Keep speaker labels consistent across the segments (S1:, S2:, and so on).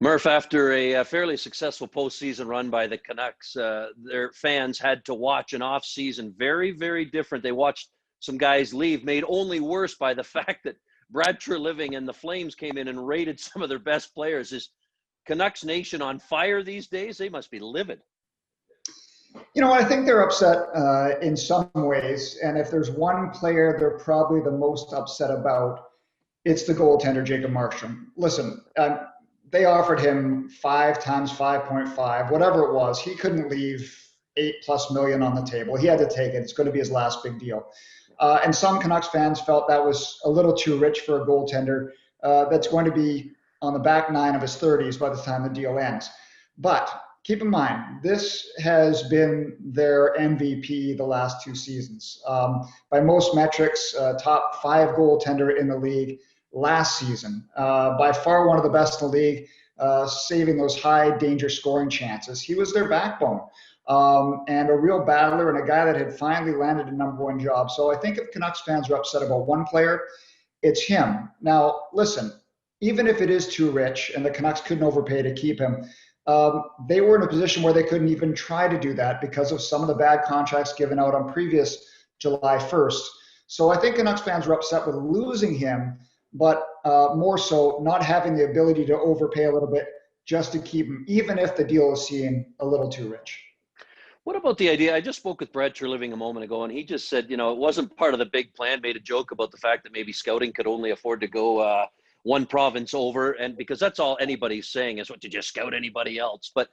S1: Murph, after a fairly successful postseason run by the Canucks, their fans had to watch an off-season very, very different. They watched some guys leave, made only worse by the fact that Brad Treliving and the Flames came in and raided some of their best players. Is Canucks Nation on fire these days? They must be livid.
S2: I think they're upset in some ways. And if there's one player they're probably the most upset about, it's the goaltender, Jacob Markstrom. Listen, they offered him 5 times 5.5, whatever it was. He couldn't leave $8+ million on the table. He had to take it. It's going to be his last big deal. And some Canucks fans felt that was a little too rich for a goaltender that's going to be on the back nine of his 30s by the time the deal ends. But keep in mind, this has been their MVP the last 2 seasons. By most metrics, top 5 goaltender in the league last season. By far one of the best in the league, saving those high danger scoring chances. He was their backbone. And a real battler and a guy that had finally landed a #1 job. So I think if Canucks fans are upset about one player, it's him. Now, listen, even if it is too rich and the Canucks couldn't overpay to keep him, they were in a position where they couldn't even try to do that because of some of the bad contracts given out on previous July 1st. So I think Canucks fans were upset with losing him, but more so not having the ability to overpay a little bit just to keep him, even if the deal is seen a little too rich.
S1: What about the idea? I just spoke with Brad Treliving a moment ago, and he just said, it wasn't part of the big plan, made a joke about the fact that maybe scouting could only afford to go one province over, and because that's all anybody's saying is, what, did you scout anybody else? But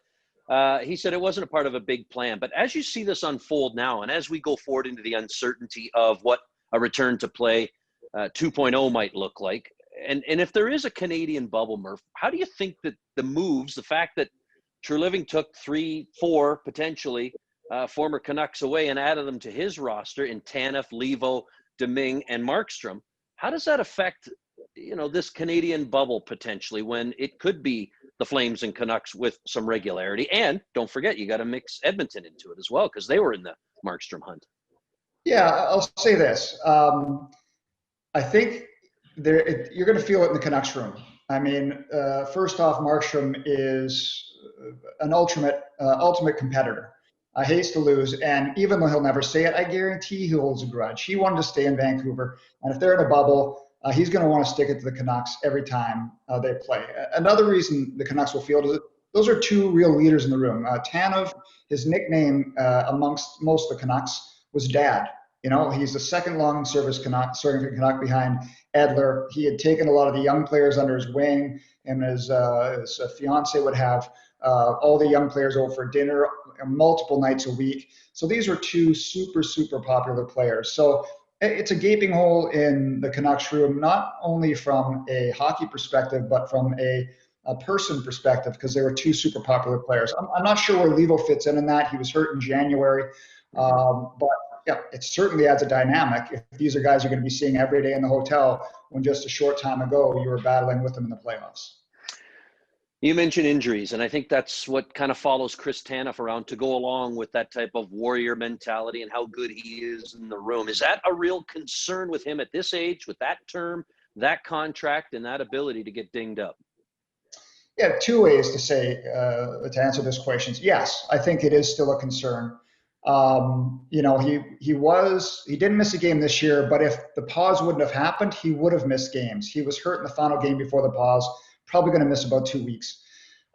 S1: he said it wasn't a part of a big plan. But as you see this unfold now, and as we go forward into the uncertainty of what a return to play 2.0 might look like, and if there is a Canadian bubble, Murph, how do you think that the moves, the fact that Treliving took 3-4 potentially former Canucks away and added them to his roster in Tanev, Levo, Domingue, and Markstrom, how does that affect this Canadian bubble potentially when it could be the Flames and Canucks with some regularity? And don't forget, you got to mix Edmonton into it as well because they were in the Markstrom hunt.
S2: Yeah, I'll say this. I think you're going to feel it in the Canucks room. I mean, first off, Markstrom is an ultimate competitor. Hates to lose, and even though he'll never say it, I guarantee he holds a grudge. He wanted to stay in Vancouver, and if they're in a bubble, he's going to want to stick it to the Canucks every time they play. Another reason the Canucks will feel is that those are 2 real leaders in the room. Tanev, his nickname amongst most of the Canucks was Dad. He's the second long-service Canuck behind Edler. He had taken a lot of the young players under his wing, and his fiance would have all the young players over for dinner multiple nights a week. So these are 2 super, super popular players. So it's a gaping hole in the Canucks room, not only from a hockey perspective, but from a person perspective, because they were 2 super popular players. I'm not sure where Levo fits in that. He was hurt in January. But yeah, it certainly adds a dynamic if these are guys you're going to be seeing every day in the hotel when just a short time ago you were battling with them in the playoffs.
S1: You mentioned injuries, and I think that's what kind of follows Chris Tanev around to go along with that type of warrior mentality and how good he is in the room. Is that a real concern with him at this age, with that term, that contract, and that ability to get dinged up?
S2: Yeah, 2 ways to say to answer this question. Yes, I think it is still a concern. He didn't miss a game this year, but if the pause wouldn't have happened, he would have missed games. He was hurt in the final game before the pause. Probably going to miss about 2 weeks.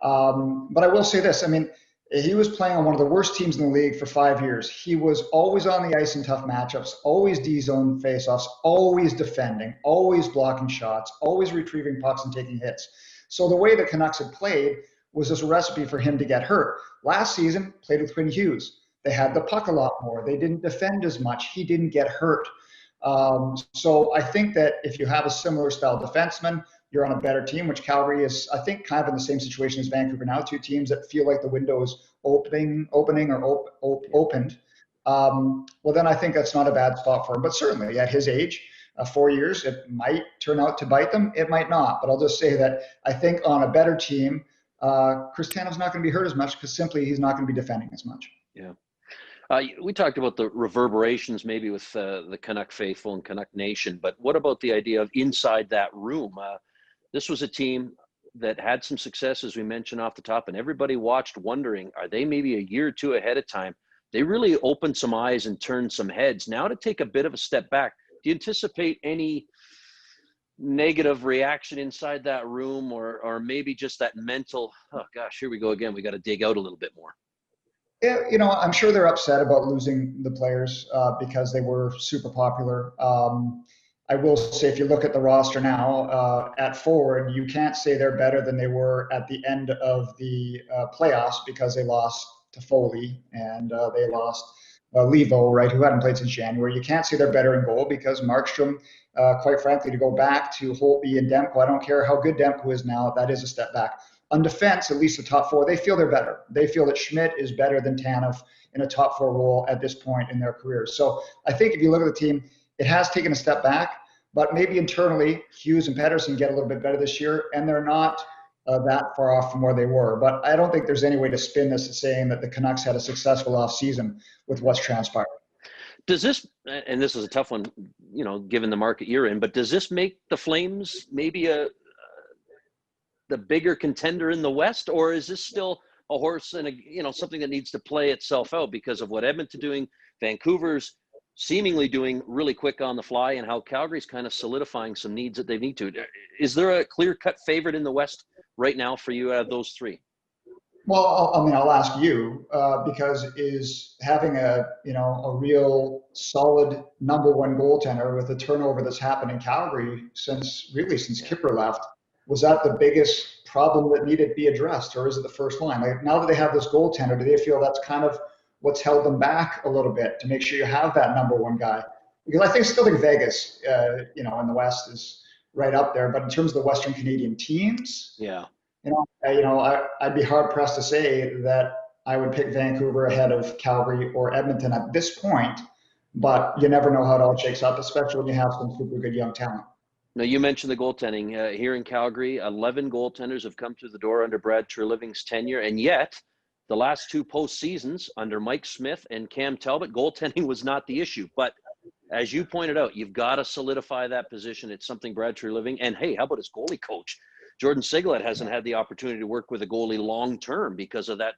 S2: But I will say this. I mean, he was playing on one of the worst teams in the league for 5 years. He was always on the ice in tough matchups, always D-zone faceoffs, always defending, always blocking shots, always retrieving pucks and taking hits. So the way the Canucks had played was just a recipe for him to get hurt. Last season, played with Quinn Hughes. They had the puck a lot more. They didn't defend as much. He didn't get hurt. So I think that if you have a similar style defenseman, you're on a better team, which Calgary is, I think, kind of in the same situation as Vancouver now, 2 teams that feel like the window is opened. Well, then I think that's not a bad spot for him. But certainly at his age, 4 years, it might turn out to bite them. It might not. But I'll just say that I think on a better team, Chris Tanev's not going to be hurt as much because simply he's not going to be defending as much.
S1: Yeah. We talked about the reverberations maybe with the Canuck faithful and Canuck Nation, but what about the idea of inside that room? This was a team, that had some success, as we mentioned off the top, and everybody watched wondering, are they maybe a year or two ahead of time? They really opened some eyes and turned some heads. Now to take a bit of a step back, do you anticipate any negative reaction inside that room, or maybe just that mental, oh gosh, here we go again, we got to dig out a little bit more?
S2: Yeah, I'm sure they're upset about losing the players because they were super popular. I will say, if you look at the roster now at forward, you can't say they're better than they were at the end of the playoffs because they lost to Foley and they lost Levo, right, who hadn't played since January. You can't say they're better in goal because Markstrom, quite frankly, to go back to Holtby and Demko, I don't care how good Demko is now, that is a step back. On defense, at least the top four, they feel they're better. They feel that Schmidt is better than Tanev in a top four role at this point in their careers. So I think if you look at the team, it has taken a step back, but maybe internally, Hughes and Pettersson get a little bit better this year, and they're not that far off from where they were. But I don't think there's any way to spin this as saying that the Canucks had a successful offseason with what's transpired.
S1: Does this, and this is a tough one, given the market you're in, but does this make the Flames maybe the bigger contender in the West, or is this still a horse and something that needs to play itself out because of what Edmonton doing, Vancouver's seemingly doing really quick on the fly, and how Calgary's kind of solidifying some needs that they need to? Is there a clear-cut favorite in the West right now for you out of those three?
S2: Well, I'll ask you because is having a real solid number one goaltender with the turnover that's happened in Calgary since Kipper left, was that the biggest problem that needed to be addressed, or is it the first line? Like, now that they have this goaltender, do they feel that's kind of what's held them back a little bit to make sure you have that number one guy? Because I still think Vegas, in the West is right up there, but in terms of the Western Canadian teams,
S1: yeah,
S2: I'd be hard pressed to say that I would pick Vancouver ahead of Calgary or Edmonton at this point, but you never know how it all shakes up, especially when you have some super good young talent.
S1: Now, you mentioned the goaltending here in Calgary. 11 goaltenders have come through the door under Brad Treliving's tenure, and yet the last two postseasons under Mike Smith and Cam Talbot, goaltending was not the issue. But as you pointed out, you've got to solidify that position. It's something Brad Treliving, and hey, how about his goalie coach? Jordan Sigalet hasn't had the opportunity to work with a goalie long-term because of that,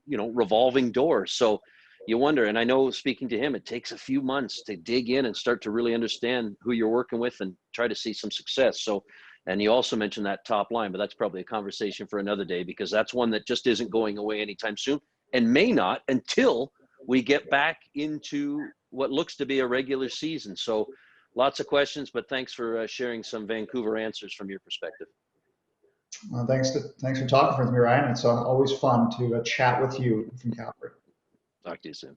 S1: revolving door. So you wonder, and I know speaking to him, it takes a few months to dig in and start to really understand who you're working with and try to see some success. So, and you also mentioned that top line, but that's probably a conversation for another day, because that's one that just isn't going away anytime soon, and may not until we get back into what looks to be a regular season. So lots of questions, but thanks for sharing some Vancouver answers from your perspective.
S2: Well, thanks for talking with me, Ryan. It's always fun to chat with you from Calgary.
S1: Talk to you soon.